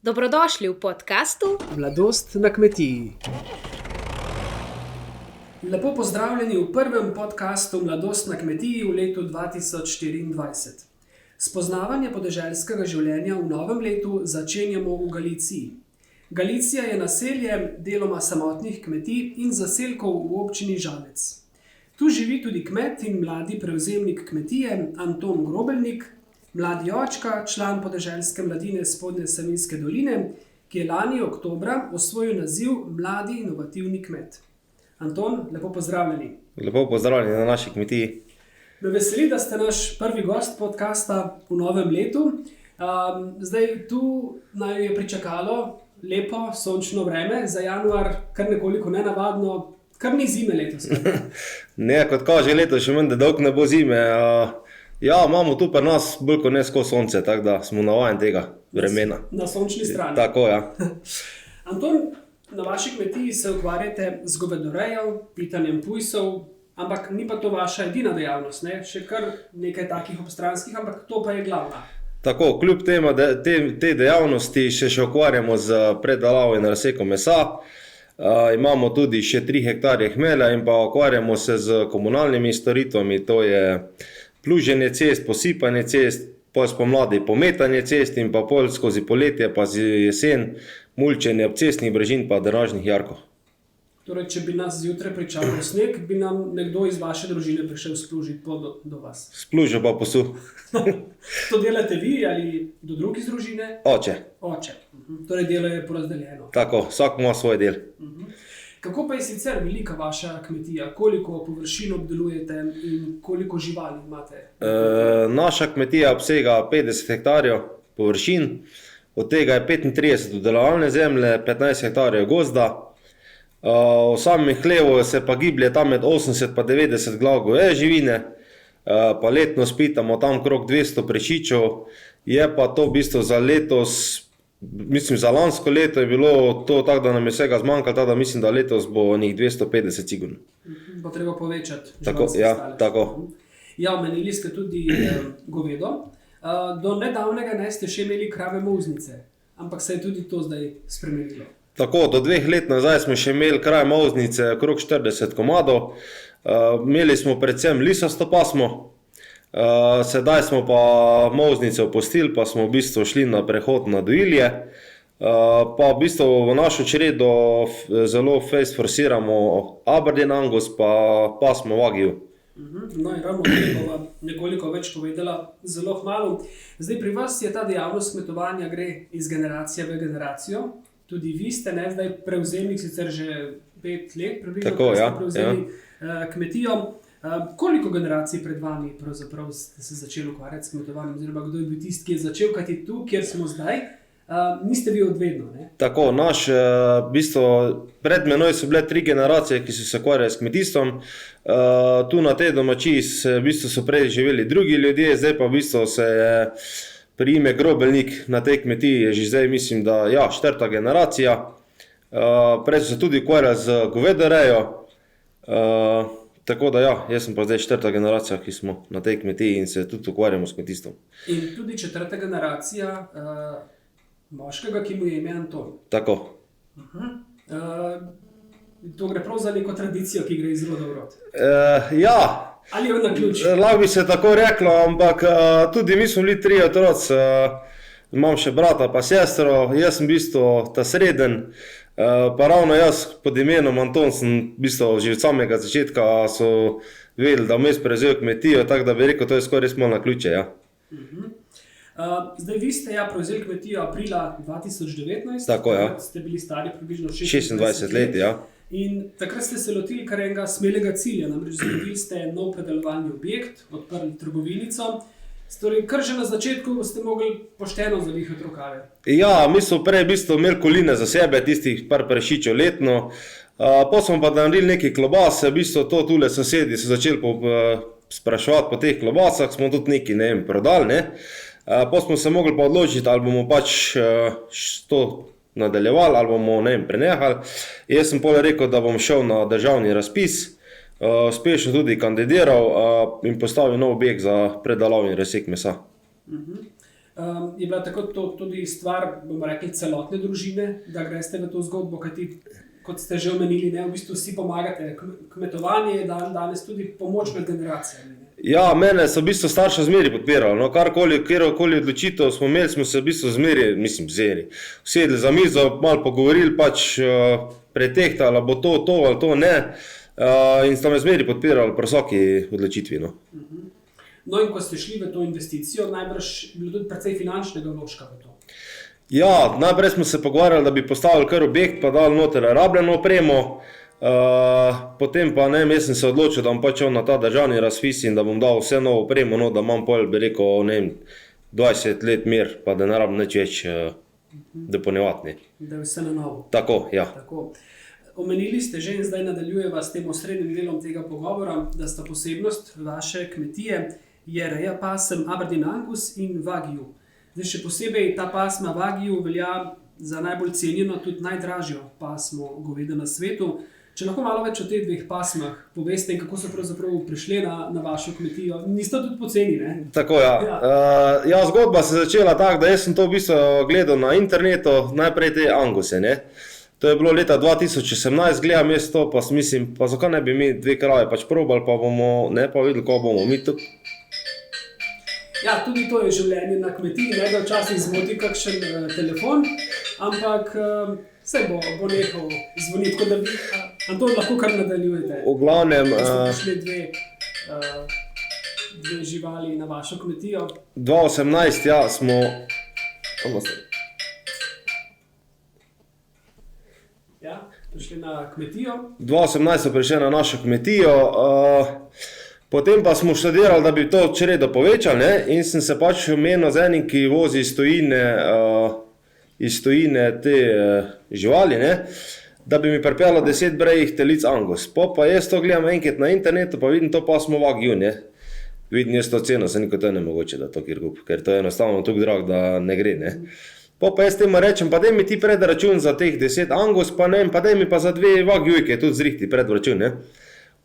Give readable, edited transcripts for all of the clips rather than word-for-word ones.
Dobrodošli v podkastu Mladost na kmetiji. Lepo pozdravljeni v prvem podkastu Mladost na kmetiji v letu 2024. Spoznavanje podeželskega življenja v novem letu začenjamo v Galiciji. Galicija je naselje deloma samotnih kmetij in zaselkov v občini Žalec. Tu živi tudi kmet in mladi prevzemnik kmetije Anton Grobelnik, mladi očka, član podeželske mladine Spodnje Savinjske doline, ki je lani oktobra osvojil naziv Mladi inovativni kmet. Anton, lepo pozdravljeni. Lepo pozdravljeni na naši kmetiji. Me veseli, da ste naš prvi gost podcasta v novem letu. Zdaj tu naj je pričakalo lepo sončno vreme, za januar kar nekoliko nenavadno, kar ni zime letos. Ne, kot kaže leto, še menda dolg ne bo zime. Ja, imamo tu pri nas bolj kot ne skozi sonce, tako da smo navajeni tega vremena. Na sončni strani. Tako, ja. Anton, na vaši kmetiji se ukvarjate z govedorejo, pitanjem pujsov, ampak ni pa to vaša edina dejavnost, ne? Še kar nekaj takih obstranskih, ampak to pa je glavna. Tako, kljub temu, te dejavnosti še ukvarjamo z predelavo in razsekom mesa. Imamo tudi še 3 hektarje hmelja in pa ukvarjamo se z komunalnimi storitvami, to je pluženje cest, posipanje cest, pol spomladi pometanje cest in pa pol skozi poletje pa jesen mulčenje cestnih brežin pa drenažnih jarkov. Torej, če bi nas zjutraj pričakal sneg, bi nam nekdo iz vaše družine prišel splužiti pot do vas. Splužil pa posul. To delate vi ali do drugih iz družine? Oče. Oče. Torej, delo je porazdeljeno. Tako, vsak ima svoj del. Kako pa je sicer velika vaša kmetija? Koliko površin obdelujete in koliko živali imate? Naša kmetija obsega 50 hektarjev površin, od tega je 35 obdelovalne zemlje, 15 hektarjev gozda. V samem hlevu se pa giblje tam med 80 pa 90 glav goveje živine, pa letno spitamo tam krog 200 prešičev. Je pa to v bistvu za letos, mislim za lansko leto je bilo to tako, da nam je vsega zmanjkalo, tako da mislim, da letos bo njih 250 sigurno. Bo treba povečati. Tako, ja, tako. Ja, omenili ste tudi govedo. Do nedavnega ne ste še imeli krave molznice, ampak se je tudi to zdaj spremenilo. Tako, do 2 let nazaj smo še imeli krave molznice, okrog 40 komadov. Imeli smo predvsem lisasto pasmo. Sedaj smo pa molznice opustili, pa smo v bistvu šli na prehod na dojilje. Pa v bistvu v našo čredo zelo forsiramo Aberdeen Angus pa pasmo Wagyu. No in ravno bova nekoliko več povedala zelo hmalu. Zdaj pri vas je ta dejavnost kmetovanja gre iz generacije v generacijo. Tudi vi ste zdaj prevzemnik, sicer že 5 let približno, tako, ste prevzeli kmetijo. Koliko generacij pred vami pravzaprav ste se začeli ukvarjati s kmetovanjem, oziroma kdo je bil tisti, ki je začel, kajti tu, kjer smo zdaj, niste vi odvedno, ne? Tako, v bistvu pred menoj so bile 3 generacije, ki so se ukvarjali s kmetijstvom. Tu na tej domačiji v bistvu so prej živeli drugi ljudje, zdaj pa v bistvu se je priime Grobelnik na tej kmetiji je že zdaj, mislim, da 4. generacija. Prej so se tudi ukvarjali z govedorejo. Tako da jaz sem pa zdaj 4. generacija, ki smo na tej kmetiji in se tudi ukvarjamo s kmetijstvom. In tudi 4. generacija moškega, ki mu je ime Anton. Tako. To gre prav za neko tradicijo, ki gre iz roda v rod. Ja. Ali je naključ? Lahko bi se tako reklo, ampak tudi mi smo bili 3 otroci. Imam še brata pa sestro, jaz sem v bistvu ta sreden. Pa ravno jaz pod imenom Anton sem v bistvu že od samega začetka so vedeli, da vmes prevzel kmetijo, tako da bi rekel, to je skoraj res malo naključje, ja. Zdaj vi ste prevzeli kmetijo aprila 2019. Tako, ja. Ste bili stari približno 26 let, ja. In takrat ste se lotili kar enega smelega cilja, namreč zgradili ste nov predelovalni objekt, odprli trgovinico. Torej, kar že na začetku ste mogli pošteno zavihati rokave. Ja, mi smo prej v bistvu imeli koline za sebe, tistih par prešičev letno. Potem smo pa naredili nekaj klobas, v bistvu to tule sosedi so začeli spraševati po teh klobasah, smo tudi nekaj, prodali, ne. Potem smo se mogli pa odločiti, ali bomo pač to nadaljevali, ali bomo, prenehali. Jaz sem potem rekel, da bom šel na državni razpis, uspešno tudi kandidiral in postavil nov objekt za predelavo in razsek mesa. Je bila tako tudi stvar, bomo rekli, celotne družine, da greste v to zgodbo, kajti, kot ste že omenili, ne, v bistvu vsi pomagate. Kmetovanje je danes tudi pomoč med generacijami. Ne. Ja, mene so v bistvu starša zmeri podpirali. No, kjerkoli odločitev smo imeli, smo se v bistvu zmeri. Usedli za mizo, malo pogovorili, pač pretehtali, bo to ali to ne. In sta me zmeri podpirali pri vsaki odločitvi. No. No, in ko ste šli v to investicijo, najbrž bilo tudi precej finančnega vložka v to. Ja, najprej smo se pogovarjali, da bi postavili kar objekt, pa dali noter rabljeno opremo. Potem pa jaz sem se odločil, da bom pač na ta državni razpis in da bom dal vse novo opremo, no, da imam pol, bi rekel, 20 let mir, pa da ne rabim nič več dopolnjevati. Da je vse na novo. Tako, ja. Tako. Omenili ste že in zdaj nadaljujeva s tem osrednjim delom tega pogovora, da sta posebnost vaše kmetije je reja pasem Aberdeen Angus in Wagyu. Zdaj še posebej ta pasma Wagyu velja za najbolj cenjeno, tudi najdražjo pasmo goveda na svetu. Če lahko malo več o teh dveh pasmah poveste in kako so pravzaprav prišli na vašo kmetijo. Niste tudi poceni, ne? Tako, ja. Zgodba se je začela tako, da jaz sem to v bistvu gledal na internetu, najprej te Anguse, ne. To je bilo leta 2018, gledam jaz to, pa mislim, pa zakaj ne bi mi dve krave pač probali, pa bomo, ne, pa videli, kako bomo mi to. Ja, tudi to je življenje na kmetiji, ne da včasih zmoti kakšen telefon, ampak se bo nehal zvoniti, tako da vi, Anton, lahko kar nadaljujete. V glavnem... So prišli dve živali na vašo kmetijo. 2018, ja, smo... Ja, prišli na kmetijo. 2018 so prišli na našo kmetijo, potem pa smo študirali, da bi to čredo povečali, ne? In sem se pač omenil z enim, ki vozi iz tujine te živali, ne? Da bi mi pripeljalo 10 brejih telic Angus. Pa jaz to gledam enkrat na internetu, pa vidim to pasmo Wagyu, ne? Vidim jaz to ceno, se nikoli to je nemogoče, da to kjer kup, ker to je enostavno tako drag, da ne gre, ne? Pa jaz temu rečem, pa daj mi ti predračun za teh 10 Angus, pa daj mi pa za 2 Wagyujke, tudi zrihti predračun, ne?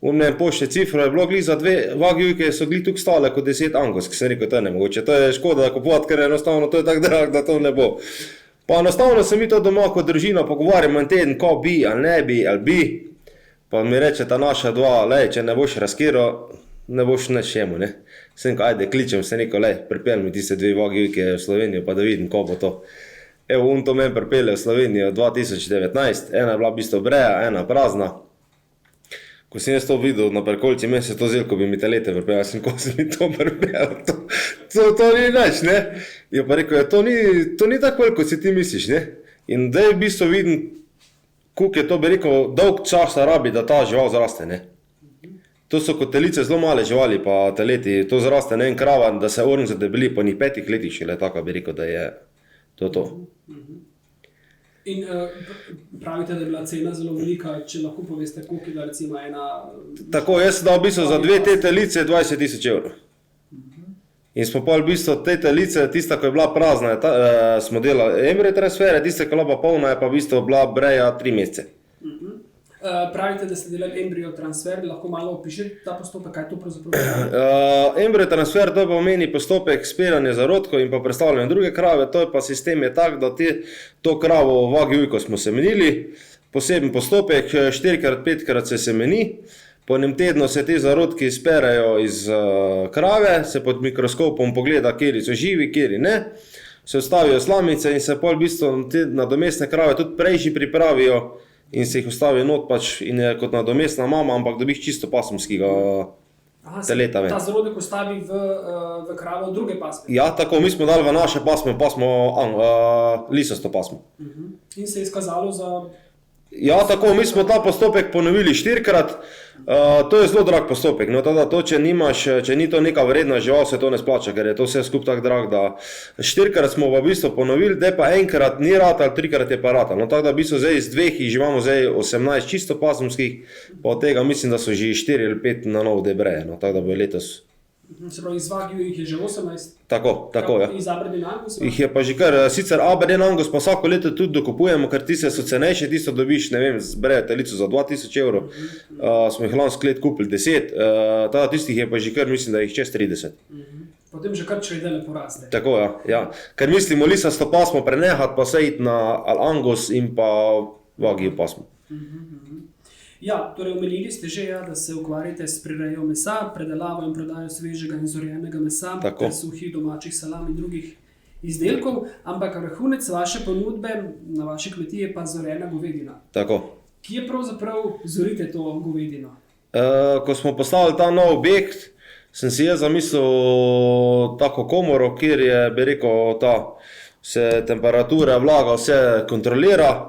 On me pošlje cifro, je bilo glih za 2 Wagyujke, so glih tukaj stale kot 10 Angus, ki sem rekel, to je nemogoče, to je škoda kupovati, ker enostavno to je tako drag, da to ne bo. Pa enostavno se mi to doma kot družina pogovarjamo en teden, ko bi, ali ne bi, ali bi. Pa mi reče ta naša dva, lej, če ne boš razkiral, ne boš nič jemu, ne. Sem ko, ajde, kličem se neko, lej, pripelj mi tiste 2 Wagyujke v Slovenijo, pa da vidim, ko bo to. Evo, on to meni pripelje v Slovenijo 2019, ena je bila v bistvu breja, ena prazna. Ko sem jaz to videl na prikolici, meni se to zdelo, ko bi mi telete pripeljal, sem ko sem mi to pripeljal, to ni nič, ne. Je pa rekel, to ni tako veliko, kot si ti misliš, ne. In da v bistvu vidim, koliko je to, bi rekel, dolg časa rabi, da ta žival zraste, ne. To so kot telice zelo male živali, pa teleti, to zraste, ne, en krava, da se orn zadebeli, po njih 5 letih šele tako, bi rekel, da je to. In pravite, da je bila cena zelo velika, če lahko poveste, koliko je bila recimo ena... Tako, jaz sem dal v bistvu za 2 te telice 20 000 evrov. In smo pa v bistvu te telice, tista, ko je bila prazna, smo delali embryo transfere, tista, ko je bila polna, je pa v bistvu bila breja 3 mesece. Pravite, da ste delali embryo transfer, lahko malo opišete ta postopek, kaj to pravzaprav? Embryo transfer, to pomeni postopek spiranja zarodkov in pa predstavljanje druge krave, to je pa sistem je tak, da to kravo Wagyujko smo semenili, poseben postopek, 4x5x se semeni, po enem tednu se te zarodki sperajo iz krave, se pod mikroskopom pogleda, kjeri so živi, kjeri ne, se ostavijo slamice in se pol v bistvu te nadomestne krave tudi prejši pripravijo, in se jih ostavi not pač in je kot nadomestna mama, ampak dobiš čisto pasmskega teleta. Ta zarodek ostavi v kravo druge pasme? Ja, tako, mi smo dali v naše pasme lisasto pasmo. In se je izkazalo za... Ja, tako, mi smo ta postopek ponovili 4-krat, to je zelo drag postopek, no tada to, če ni to neka vredna žival, se to ne splača, ker je to vse skup tak drag, da 4-krat smo v bistvu ponovili, da pa 1-krat ni ratal, 3-krat je pa ratal, no tako da v bistvu zdaj iz 2 jih imamo zdaj 18 čisto pasmskih, pa od tega mislim, da so že 4 ali 5 na novo debreje, no tako da bo letos. Se pravi, iz Wagyu jih je že 18? Tako, ja. Iz Aberdeen Angus? Jih je pa že kar, sicer Aberdeen Angus pa vsako leto tudi dokupujemo, ker tiste so cenejše, tisto dobiš, ne vem, zbrejo telico za 2000 evrov, smo jih lansko let kupili 10, tada tistih je pa že kar, mislim, da jih čez 30. potem že kar čredele poraste. Tako, ja. Ker mislimo lisasto pasmo prenehati, pa se iti na Angus in pa Wagyu pasmo. Ja, torej omenili ste že, da se ukvarjate s prirejo mesa, predelavo in prodajo svežega in zorjenega mesa, ter suhih domačih salam in drugih izdelkov, ampak vrhunec vaše ponudbe na vaši kmetiji je pa zorjena govedina. Tako. Kje pravzaprav zorite to govedino? Ko smo postavili ta nov objekt, sem si jaz zamislil tako komoro, kjer je, bi rekel, se temperatura, vlaga, vse kontrolira.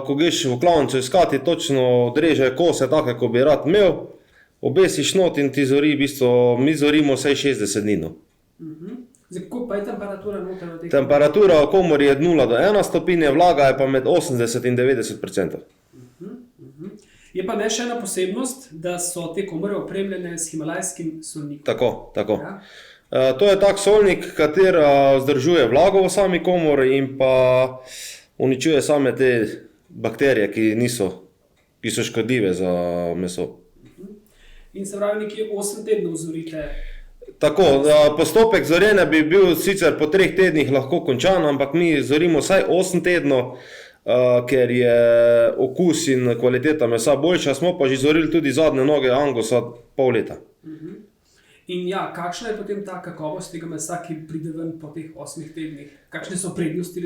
Ko greš v klavnico iskati, točno odreže kose, take, ko bi rad imel, obesiš not in ti zori, v bistvu, mi zorimo vsaj 60 dni. Zdaj, kako pa je temperatura noter v teh? Temperatura v komori je 0 do 1 stopinje, vlaga je pa med 80 in 90%. Je pa še ena posebnost, da so te komore opremljene s himalajskim solnikom. Tako. Ja. To je tak solnik, katera vzdržuje vlago v sami komori in pa uničuje same te bakterije, ki so škodljive za meso. In se pravi, nekje 8 tednov zorite? Tako, postopek zorjenja bi bil sicer po 3 tednih lahko končan, ampak mi zorimo vsaj 8 tednov, ker je okus in kvaliteta mesa boljša. Smo pa že zorili tudi zadnje noge Angusa pol leta. In ja, kakšna je potem ta kakovost tega mesa, ki pride ven po teh 8 tednih? Kakšne so prednosti?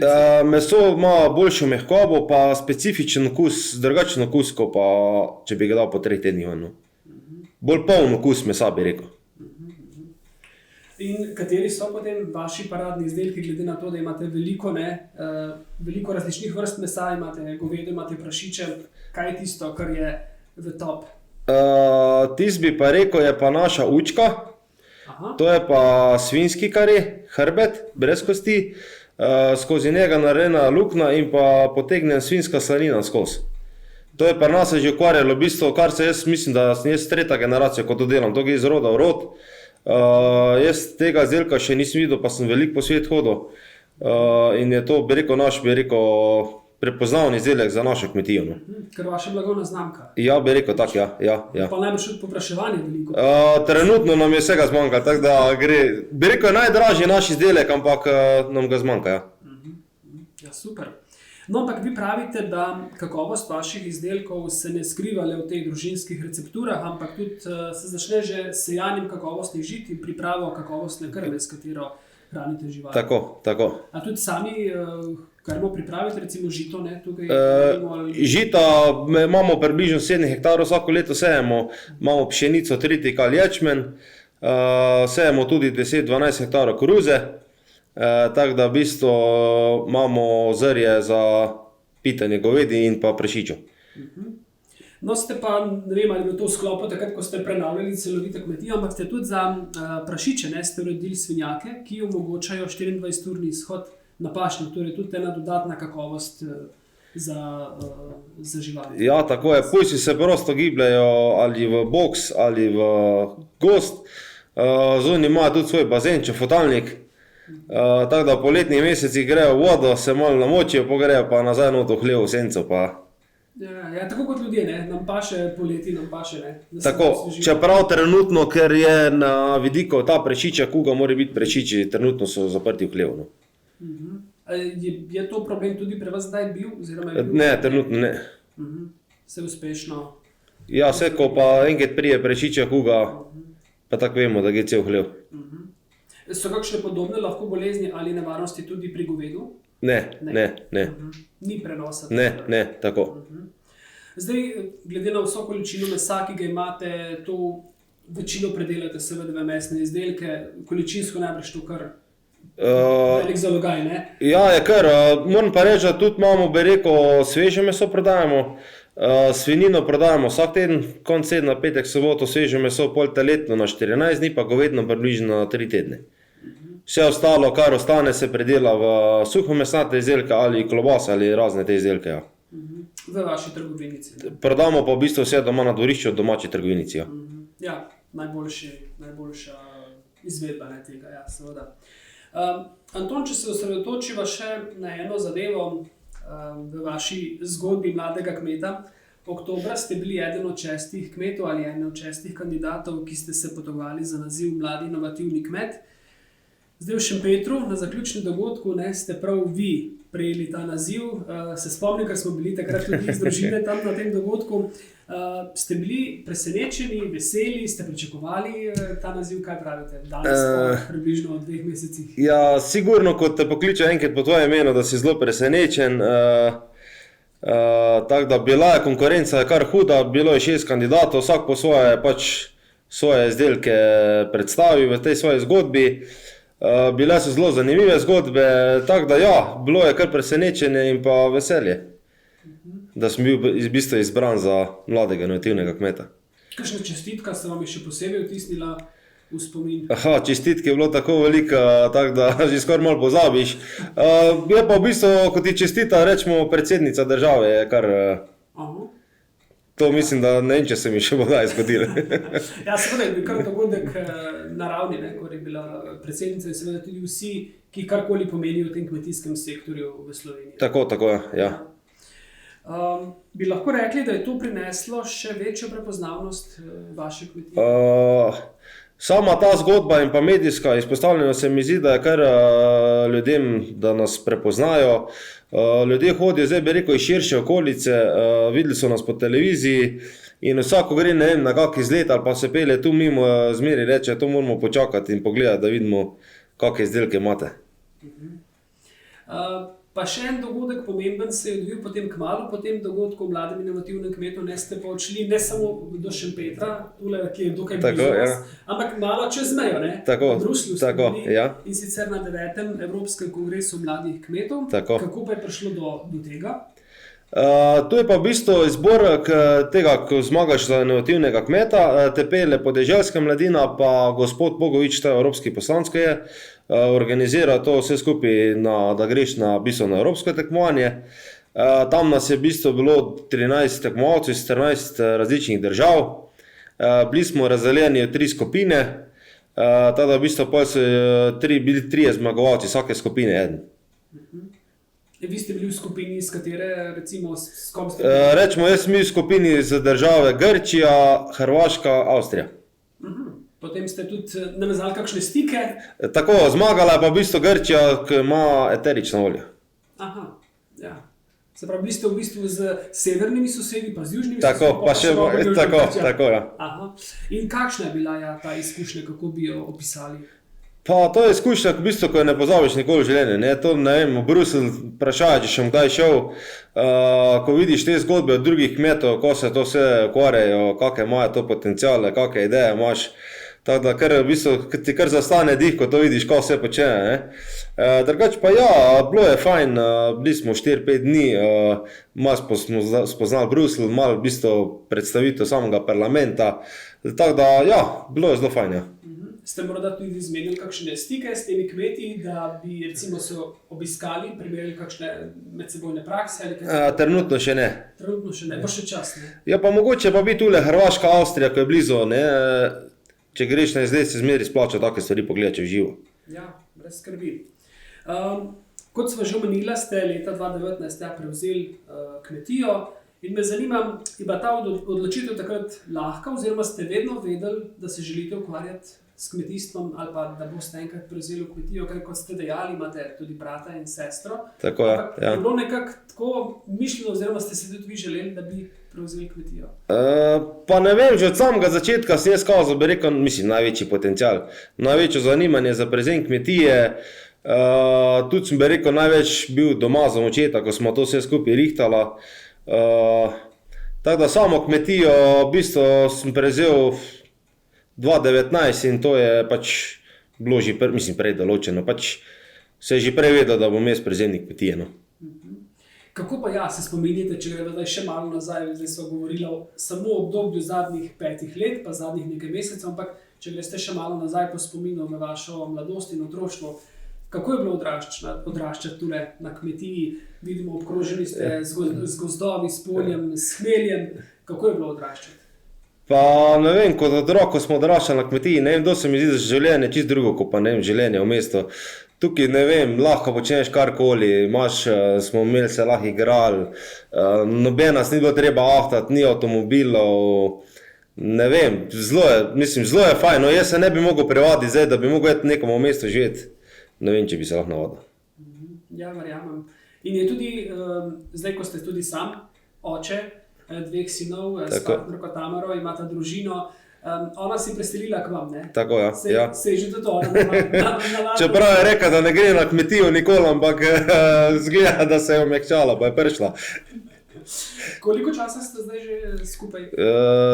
Meso ima boljšo mehkobo, pa specifičen okus, drugačen okus, kot pa če bi ga dal po 3 tednih ven. Bolj poln okus mesa, bi rekel. In kateri so potem vaši paradni izdelki, glede na to, da imate veliko različnih vrst mesa, imate govedo, imate prašiče, kaj je tisto, kar je v top? Tisti bi pa rekel, je pa naša učka. To je pa svinjski kari, hrbet, brez kosti, skozi njega narejena luknja in pa potegnjen svinjska slanina skozi. To je pa nas že ukvarjalo, v bistvu, kar se jaz mislim, da sem jaz 3. generacija, ko to delam, to gre iz roda v rod. Jaz tega izdelka še nisem videl, pa sem veliko po svet hodil in je to, bi rekel, naš, prepoznavni izdelek za našo kmetijo. Ker vaša blagovna znamka? Ja, bi rekel tak, ja. Pa najbolj še povpraševanje veliko? Trenutno nam je vsega zmanjka, tako da gre, bi rekel, je najdražji naš izdelek, ampak nam ga zmanjka, ja. Ja, super. No, ampak vi pravite, da kakovost vaših izdelkov se ne skriva le v teh družinskih recepturah, ampak tudi se začne že s sejanjem kakovostnih žit in pripravo kakovostne krme, s katero hranite živali. Tako. A tudi sami krmo pripravite, recimo žito, ne, tukaj? Žita imamo približno 7 hektarov, vsako leto sejemo, imamo pšenico, tritik ali ječmen, sejemo tudi 10-12 hektarov koruze. Tako da v bistvu imamo zrje za pitanje govedi in pa prašičev. No, ste pa, ne vem, ali je to v sklopu takrat, ko ste prenavljali celovito kmetijo, ampak ste tudi za prašiče, ste uredili svinjake, ki omogočajo 24-urni izhod na pašnjo, torej tudi ena dodatna kakovost za živali. Ja, tako je. Pujsi se prosto gibljajo ali v boks ali v gozd. Zunaj imajo tudi svoj bazenček, fotalnik. Tako da po letnih mesecih grejo v vodo, se malo namočijo, pogrejo pa nazaj not v hlev, v senco pa. Ja, tako kot ljudje, ne? Nam paše poleti, nam paše, ne? Tako, čeprav trenutno, ker je na vidiku ta prešiča, kuga mora biti prešiči, trenutno so zaprti v hlev. No. Je to problem tudi pri vas zdaj bil? Ne, trenutno ne. Se uspešno? Ja, vse, ko pa enkrat prije prešiča kuga, pa tako vemo, da gre cel hlev. So kakšne podobne lahko bolezni ali nevarnosti tudi pri govedu? Ne. Ni prenosa? Ne, tako. Zdaj, glede na vso količino mesa, ki ga imate, to večino predelate seveda v mesne izdelke, količinsko najbrž to kar velik zalogaj, ne? Ja, je kar. Moram pa reči, da tudi imamo, bi rekel, sveže meso prodajamo. Svinjino prodajamo vsak teden, konc tedna, petek, soboto, sveže meso pol letno na 14 dni, pa govedno približno na 3 tedne. Vse ostalo, kar ostane, se predela v suhomesnate izdelke ali klobase ali razne te izdelke. Ja. V vaši trgovinici? Prodamo pa v bistvu vse doma na dvorišču v domači trgovinici. Ja, ja, najboljša izvedba tega, ja, seveda. Anton, če se osredotočiva še na eno zadevo v vaši zgodbi mladega kmeta, oktobra ste bili eden od 6 kmetov ali eden od 6 kandidatov, ki ste se potegovali za naziv Mladi inovativni kmet. Zdaj v Šempetru na zaključnem dogodku ste prav vi prejeli ta naziv. Se spomnim, ker smo bili takrat tudi iz družine tam na tem dogodku. Ste bili presenečeni, veseli, ste pričakovali ta naziv, kaj pravite? Danes po približno 2 mesecih. Ja, sigurno, kot te pokliče enkrat po tvojem imenu, da si zelo presenečen. Tako da bila je konkurenca kar huda, bilo je 6 kandidatov, vsak po svoje izdelke predstavi v tej svoji zgodbi. Bile so zelo zanimive zgodbe, tako da ja, bilo je kar presenečenje in pa veselje, da sem bil v bistvu izbran za mladega inovativnega kmeta. Kakšna čestitka se vam je še posebej vtisnila v spomin? Čestitke je bilo tako veliko, tako da že skoraj malo pozabiš. Je pa v bistvu, ko ti čestita, rečemo, predsednica države, je kar... To mislim, da ne vem, če se mi še bo kdaj zgodilo. Ja, seveda je bil kar dogodek naravni, ko je bila predsednica in seveda tudi vsi, ki karkoli pomenijo v tem kmetijskem sektorju v Sloveniji. Tako, ja. Bi lahko rekli, da je to prineslo še večjo prepoznavnost vaše kmetije? Sama ta zgodba in pa medijska izpostavljena se mi zdi, da je kar ljudem, da nas prepoznajo. Ljudje hodijo, zdaj bi rekel, iz širše okolice, videli so nas po televiziji in vsako gre, ne vem, na kak izlet ali pa se pelje tu mimo, zmeri reče, to moramo počakati in pogledati, da vidimo, kakšne izdelke imate. Pa še en dogodek pomemben se je odvil potem kmalu po tem dogodku v Mladem inovativnem kmetu, ste pa odšli ne samo do Šempetra, tule, ki je dokaj blizu vas, ampak malo čez mejo, v Bruslju ste bili, in sicer na 9. Evropskem kongresu mladih kmetov. Kako pa je prišlo do tega? To je pa v bistvu izbor tega, ko zmagaš za inovativnega kmeta, te pelje podeželska mladina, pa gospod Bogovič, ta evropski poslanec je, organizira to vse skupaj, da greš na evropsko tekmovanje. Tam nas je v bistvu bilo 13 tekmovalcev iz 14 različnih držav. Bili smo razdeljeni v 3 skupine, tako da v bistvu bili 3 zmagovalci, vsake skupine eden. Vi ste bili v skupini, iz katere, recimo, s kom ste bili? Rečemo, jaz sem bil v skupini z države Grčija, Hrvaška, Avstrija. Potem ste tudi navezali kakšne stike? Tako, zmagala je pa v bistvu Grčija, ki ima eterično olje. Ja. Se pravi, bili ste v bistvu z severnimi sosedi, pa z južnimi sosedi? Tako, ja. In kakšna je bila ta izkušnja, kako bi jo opisali? Pa to je izkušnja, v bistvu, ko je ne pozabiš nikoli v življenju. To, ne vem, v Bruselj vprašajo, če sem kdaj šel, ko vidiš te zgodbe od drugih kmetov, ko se to vse ukvarjajo, kakve imajo to potenciale, kakve ideje imaš. Tako da v bistvu ti kar zastane dih, ko to vidiš, ko vse počne. Drugače pa ja, bilo je fajn, bili smo 4-5 dni, malo smo spoznali Bruselj, malo v bistvu predstavitev samega parlamenta. Tako da ja, bilo je zelo fajn, ja. Ste morda tudi izmenili kakšne stike s temi kmeti, da bi recimo se obiskali, primerjali kakšne medsebojne prakse? Trenutno še ne. Trenutno še ne, pa še čas, ne? Ja, pa mogoče pa bi tule Hrvaška, Avstrija, ko je blizu, ne? Če greš na izlet, se zmeri splača take stvari pogledati v živo. Ja, brez skrbi. Kot sva že omenila, ste leta 2019 prevzeli kmetijo in me zanima, je bila ta odločitev takrat lahka oziroma ste vedno vedeli, da se želite ukvarjati s kmetijstvom ali pa da boste enkrat prevzeli kmetijo, ker kot ste dejali, imate tudi brata in sestro. Tako je, ja. Je bilo nekako tako mišljeno oziroma ste se tudi vi želeli, da bi prevzeli kmetijo? Pa ne vem, že od samega začetka sem jaz kazal, bi rekel, mislim, največji potencial, največje zanimanje za prevzem kmetije. Tudi sem bi rekel, največ bil doma za očeta, ko smo to vse skupaj rihtala. Tako da samo kmetijo v bistvu sem prevzel 2019 in to je pač bilo že prej določeno, pač se je že prej vedel, da bom jaz prevzemnik kmetije. No. Kako pa ja, se spominjate, če gremo zdaj še malo nazaj, zdaj smo govorili samo o obdobju zadnjih 5 let, pa zadnjih nekaj mesecev, ampak če greste še malo nazaj po spominu v vašo mladost in otroštvo, kako je bilo odraščati tule na kmetiji? Vidimo, obkroženi ste z gozdovi, s poljem, s hmeljem. Kako je bilo odraščati? Pa ne vem, kot otrok, ko smo odraščali na kmetiji, ne vem, to se mi zdi, da je življenje čisto drugo, kot pa ne vem, življenje v mestu. tukaj ne vem, lahko počneš karkoli, smo imeli se lahko igrali, noben nas ni bilo treba ahtati, ni avtomobilov, ne vem, zelo je fajn, no jaz se ne bi mogel privaditi zdaj, da bi mogel nekomu v mestu živeti, ne vem, če bi se lahko navadil. Ja, verjamem. In je tudi, zdaj, ko ste tudi sam, oče, 2 sinov, s partnerko Tamaro, imata družino, ona si preselila k vam, ne? Tako, ja. Se je že tudi ona navadila. Čeprav je rekla, da ne gre na kmetijo nikoli, ampak zgleda, da se je omekčala, pa je prišla. Koliko časa ste zdaj že skupaj?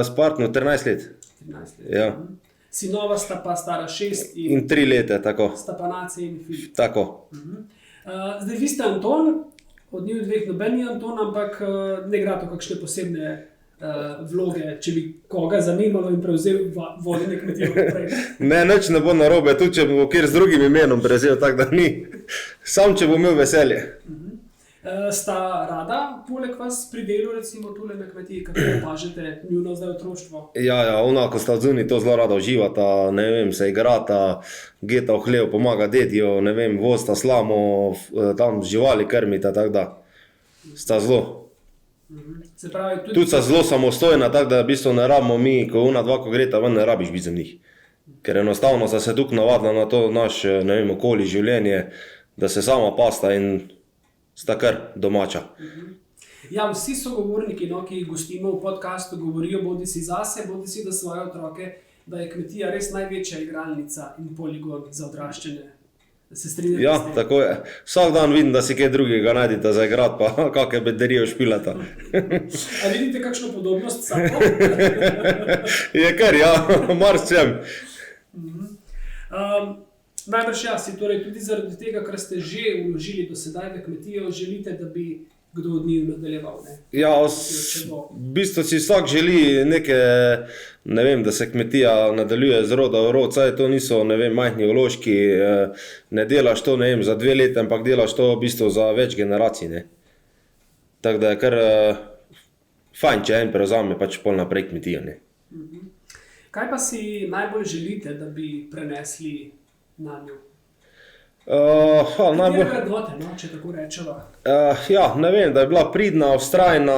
S partnerjem 13 let. 13 let. Ja. Sinova sta pa stara 6 in 3 leta, tako. Sta pa Nace in Filip. Tako. Zdaj, vi ste Anton, od njih 2 noben ni Anton, ampak ne igra to kakšne posebne vloge, če bi koga zanimalo in prevzel vodenje kmetijo naprej. Ne, nič ne bo narobe, tudi če bo kjer z drugim imenom prevzel, tako da ni. Sam, če bo imel veselje. Sta rada poleg vas pri delu, recimo tule na kmetiji, kako opažate njuno zdaj otroštvo? Ja, ona, ko sta odzuni, to zelo rada uživata, ne vem, se igrata, geta v hlev, pomaga dedijo, ne vem, vozita slamo, tam živali krmita, tako da sta zelo. Se pravi, tudi sta zelo samostojna, tako da v bistvu ne rabimo mi, ko ona dva, ko greta ven, ne rabiš biti za njih. Ker enostavno sta se tukaj navadila na to naš, ne vem, okolje, življenje, da se sama pasta in sta kar domača. Ja, vsi sogovorniki, ki jih gostimo v podcastu, govorijo bodi si zase, bodi si da svoje otroke, da je kmetija res največja igralnica in poligon za odraščanje. Se strinjate? Ja, tako je. Vsak dan vidim, da si kaj drugega najdete za igrati, pa kakšne bederijo špilata. A vidite kakšno podobnost samo? Je kar, ja, marsičem. Najbrž ja, si torej tudi zaradi tega, kar ste že vložili do sedaj v kmetijo, želite, da bi kdo od njih nadaljeval, ne? Ja, v bistvu si vsak želi neke, ne vem, da se kmetija nadaljuje z roda v rod, saj to niso, ne vem, majhni vložki, ne delaš to, ne vem, za 2 leta, ampak delaš to v bistvu za več generacij, ne. Tako da je kar fajn, če en prevzame pač pol naprej kmetijo, ne. Kaj pa si najbolj želite, da bi prenesli na njo? Najbolj vrednote, no, če tako rečeva? Ja, ne vem, da je bila pridna, vztrajna,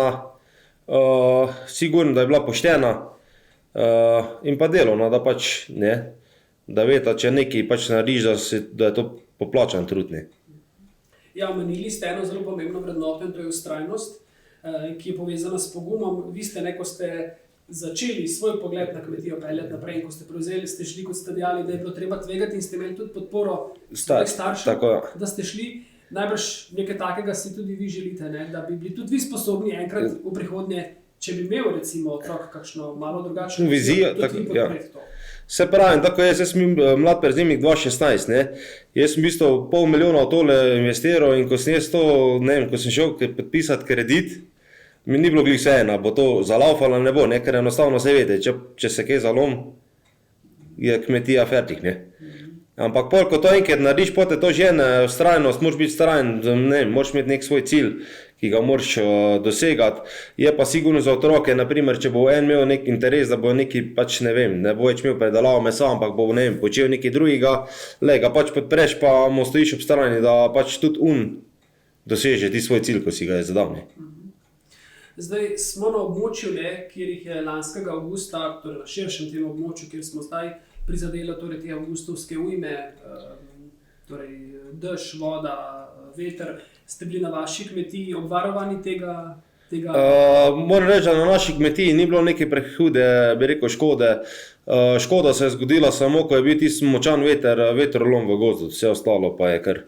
sigurno, da je bila poštena in pa delovna, da pač ne, da veta, če nekaj pač narediš, da je to poplačan trud, ne. Ja, omenili ste eno zelo pomembno vrednoto in to je vztrajnost, ki je povezana s pogumom. Vi ste, ko ste začeli svoj pogled na kmetijo peljati naprej in ko ste prevzeli, ste šli, kot ste dejali, da je bilo treba tvegati in ste imeli tudi podporo svojih staršev, da ste šli. Najbrž nekaj takega si tudi vi želite, ne? Da bi bili tudi vi sposobni enkrat v prihodnje, če bi imel recimo otrok kakšno malo drugačno vizijo, tudi vi podpreti to. Se pravim, tako jaz sem mlad prezimnik 2016, ne. Jaz sem v bistvu $500,000 tole investiral in ko sem jaz to, ne vem, ko sem šel podpisati kredit, mi ni bilo glih vseeno, bo to zalaufalo ali ne bo, ne, ker enostavno se vede, če se kaj zalom, je kmetija fertik, ne. Ampak pol, ko to enkrat narediš, potem to žene, vztrajnost, moraš biti vztrajen, ne, moraš imeti nek svoj cilj, ki ga moraš dosegati. Je pa sigurno za otroke, naprimer, če bo en imel nek interes, da bo neki, pač ne vem, ne bo več imel predelavo mesa, ampak bo, ne vem, počel nekaj drugega, ga pač podpreš, pa mu stojiš ob strani, da pač tudi doseže ti svoj cilj, ko si ga je zadal, ne. Zdaj smo na območju, kjer jih je lanskega avgusta, torej na širšem tem območju, kjer smo zdaj prizadeli torej te avgustovske ujme, torej dež, voda, veter. Ste bili na vaši kmetiji obvarovani tega? Moram reči, da na naši kmetiji ni bilo neke prehude, bi rekel, škode. Škoda se je zgodila samo, ko je bil tisti močan vetrolom v gozdu, vse ostalo pa je kar.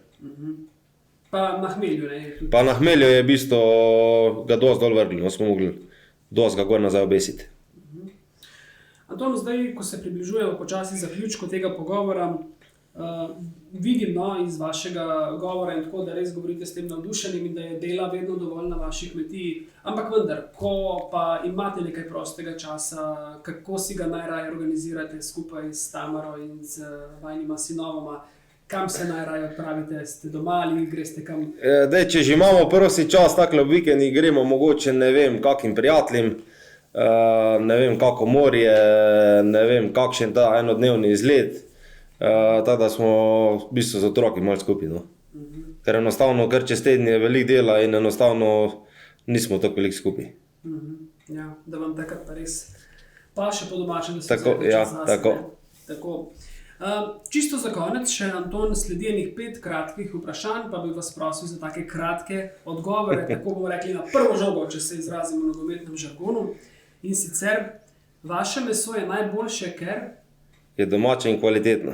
Pa na hmelju, ne? Pa na hmelju je v bistvu ga dosti dol vrgli, no smo mogli dosti ga gor nazaj obesiti. Anton, zdaj, ko se približujemo počasi zaključku tega pogovora, vidim iz vašega govora in tako, da res govorite s tem navdušenim in da je dela vedno dovolj na vaši kmetiji, ampak vendar, ko pa imate nekaj prostega časa, kako si ga najraje organizirate skupaj s Tamaro in z vajnima sinovoma? Kam se najraje odpravite? Ste doma ali greste kam? Če že imamo prosti čas, takle v vikendi gremo mogoče, ne vem, kakim prijateljem, ne vem, kako morje, ne vem, kakšen ta enodnevni izlet. Tako da smo v bistvu z otroki malo skupaj. No. Ker enostavno, ker čez teden je veliko dela in enostavno nismo tako veliko skupaj. Ja, da vam takrat pa res pa še po domačem, da se Tako, vzamete ja, čas zase, tako. ne. Tako. Čisto za konec še, Anton, sledi enih 5 kratkih vprašanj, pa bi vas prosil za take kratke odgovore, tako bomo rekli na prvo žogo, če se izrazimo v nogometnem žargonu. In sicer, vaše meso je najboljše, ker Je domače in kvalitetno.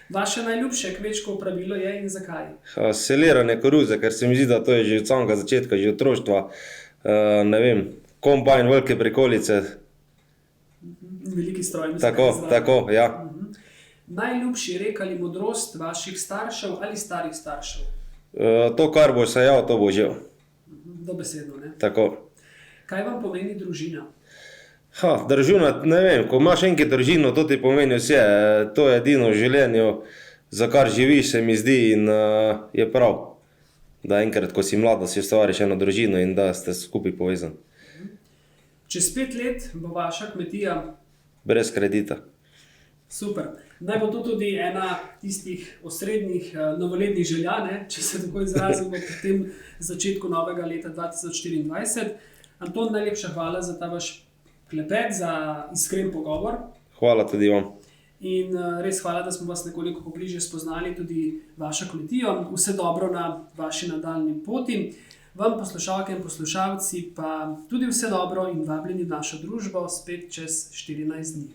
vaše najljubše kmečko opravilo je in zakaj? Seliranje koruze, ker se mi zdi, da to je že od samega začetka, že od otroštva. Ne vem, kombajn, velike prikolice. Veliki stroj. mislim, Tako, da je zraven. tako, ja. Najljubši rek ali modrost vaših staršev ali starih staršev? To, kar boš sajal, to bo žel. Dobesedno, ne? Tako. Kaj vam pomeni družina? Družina, ne vem, ko imaš enkrat družino, to ti pomeni vse. To je edino v življenju, za kar živiš, se mi zdi, in je prav, da enkrat, ko si mlad, da si ustvariš eno družino in da ste skupaj povezani. Čez 5 let bo vaša kmetija Brez kredita. super. Naj bo to tudi ena tistih osrednjih novoletnih želja, ne? Če se tako izrazimo pri tem začetku novega leta 2024. Anton, najlepša hvala za ta vaš klepet, za iskren pogovor. Hvala tudi vam. In res hvala, da smo vas nekoliko pobliže spoznali, tudi vašo kmetijo. Vse dobro na vaši nadaljnji poti. Vam, poslušalke in poslušalci, pa tudi vse dobro in vabljeni v našo družbo spet čez 14 dni.